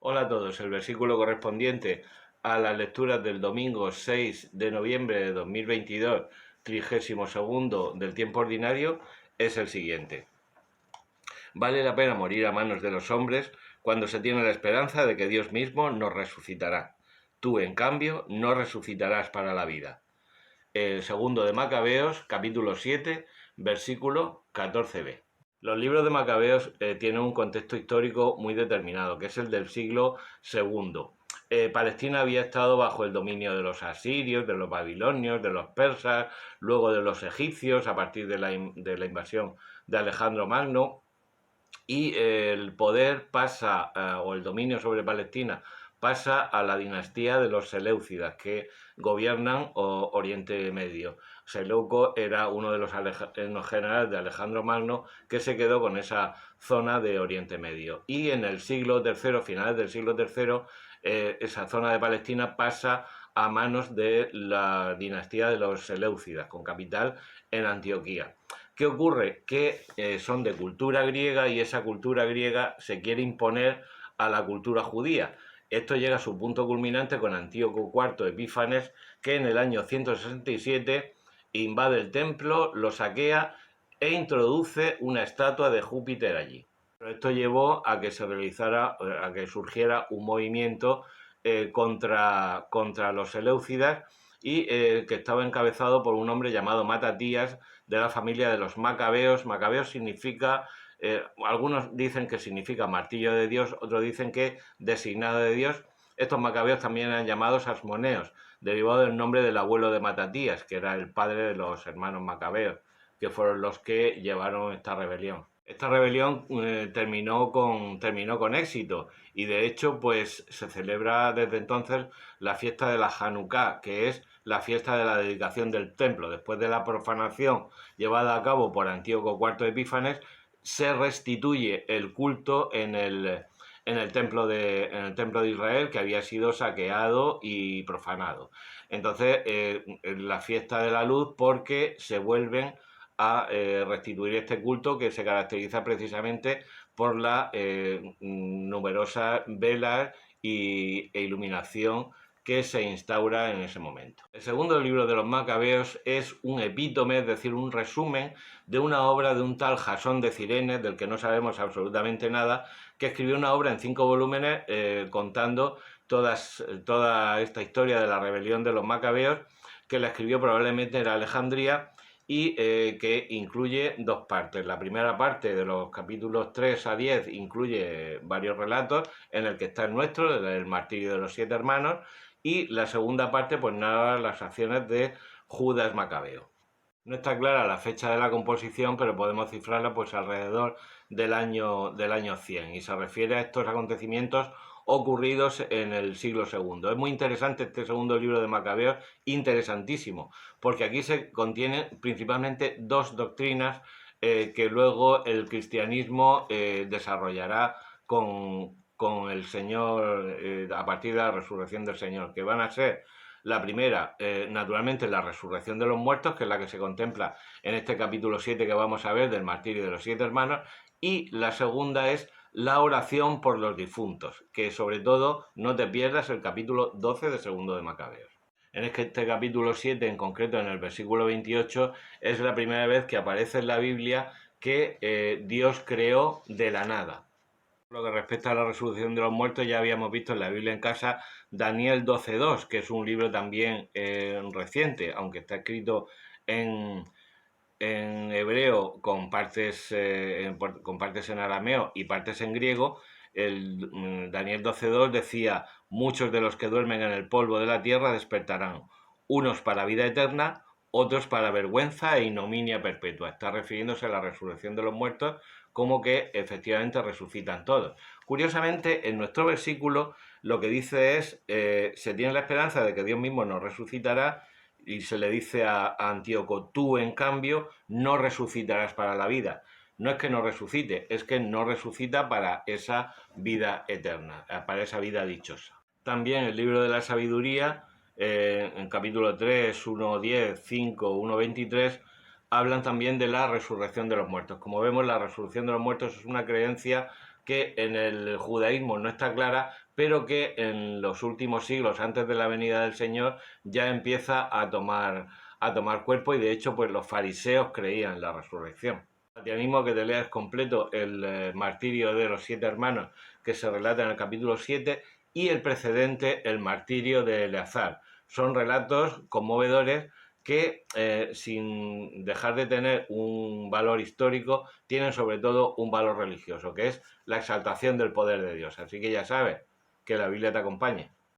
Hola a todos, el versículo correspondiente a las lecturas del domingo 6 de noviembre de 2022, 32º del tiempo ordinario, es el siguiente. Vale la pena morir a manos de los hombres cuando se tiene la esperanza de que Dios mismo nos resucitará. Tú, en cambio, no resucitarás para la vida. El segundo de Macabeos, capítulo 7, versículo 14b. Los libros de Macabeos tienen un contexto histórico muy determinado, que es el del siglo II. Palestina había estado bajo el dominio de los asirios, de los babilonios, de los persas, luego de los egipcios, a partir de la invasión de Alejandro Magno, y el poder pasa, o el dominio sobre Palestina, pasa a la dinastía de los Seleucidas, que gobiernan Oriente Medio. Seleuco era uno de los generales de Alejandro Magno que se quedó con esa zona de Oriente Medio. Y en el siglo III, finales del siglo III, esa zona de Palestina pasa a manos de la dinastía de los Seleucidas, con capital en Antioquía. ¿Qué ocurre? Que son de cultura griega y esa cultura griega se quiere imponer a la cultura judía. Esto llega a su punto culminante con Antíoco IV Epífanes, que en el año 167 invade el templo, lo saquea e introduce una estatua de Júpiter allí. Pero esto llevó a que se realizara, a que surgiera un movimiento contra los Seleucidas y que estaba encabezado por un hombre llamado Matatías, de la familia de los Macabeos. Macabeos significa, algunos dicen que significa martillo de Dios, otros dicen que designado de Dios. Estos Macabeos también eran llamados asmoneos, derivado del nombre del abuelo de Matatías, que era el padre de los hermanos Macabeos, que fueron los que llevaron esta rebelión. Esta rebelión terminó con éxito y de hecho pues se celebra desde entonces la fiesta de la Hanukkah, que es la fiesta de la dedicación del templo. Después de la profanación llevada a cabo por Antíoco IV Epífanes, se restituye el culto en el templo de Israel, que había sido saqueado y profanado. Entonces, la fiesta de la luz, porque se vuelven a restituir este culto, que se caracteriza precisamente por la numerosas velas e iluminación que se instaura en ese momento. El segundo libro de los Macabeos es un epítome, es decir, un resumen de una obra de un tal Jasón de Cirene, del que no sabemos absolutamente nada, que escribió una obra en 5 volúmenes contando toda esta historia de la rebelión de los Macabeos, que la escribió probablemente en Alejandría, y que incluye dos partes. La primera parte, de los capítulos 3 a 10, incluye varios relatos, en el que está el nuestro, el martirio de los 7 hermanos, y la segunda parte pues narra las acciones de Judas Macabeo. No está clara la fecha de la composición, pero podemos cifrarla pues alrededor del año 100, y se refiere a estos acontecimientos ocurridos en el siglo II. Es muy interesante este segundo libro de Macabeos, interesantísimo, porque aquí se contienen principalmente dos doctrinas que luego el cristianismo desarrollará con el Señor, a partir de la resurrección del Señor, que van a ser: la primera, naturalmente, la resurrección de los muertos, que es la que se contempla en este capítulo 7 que vamos a ver, del martirio de los 7 hermanos, y la segunda es la oración por los difuntos, que sobre todo no te pierdas el capítulo 12 de segundo de Macabeos. En este capítulo 7, en concreto en el versículo 28, es la primera vez que aparece en la Biblia que Dios creó de la nada. Lo que respecta a la resurrección de los muertos, ya habíamos visto en la Biblia en casa Daniel 12.2, que es un libro también reciente, aunque está escrito en, hebreo con partes en arameo y partes en griego. Daniel 12.2 decía: muchos de los que duermen en el polvo de la tierra despertarán, unos para vida eterna, otros para vergüenza e ignominia perpetua. Está refiriéndose a la resurrección de los muertos, como que efectivamente resucitan todos. Curiosamente, en nuestro versículo lo que dice es: se tiene la esperanza de que Dios mismo nos resucitará, y se le dice a Antíoco: tú, en cambio, no resucitarás para la vida. No es que no resucite, es que no resucita para esa vida eterna, para esa vida dichosa. También el libro de la sabiduría, en capítulo 3, 1.10, 5, 1.23, hablan también de la resurrección de los muertos. Como vemos, la resurrección de los muertos es una creencia que en el judaísmo no está clara, pero que en los últimos siglos, antes de la venida del Señor, ya empieza a tomar cuerpo, y de hecho pues los fariseos creían en la resurrección. Te animo a que te leas completo el martirio de los 7 hermanos que se relata en el capítulo 7 y el precedente, el martirio de Eleazar. Son relatos conmovedores que, sin dejar de tener un valor histórico, tienen sobre todo un valor religioso, que es la exaltación del poder de Dios. Así que ya sabes, que la Biblia te acompañe.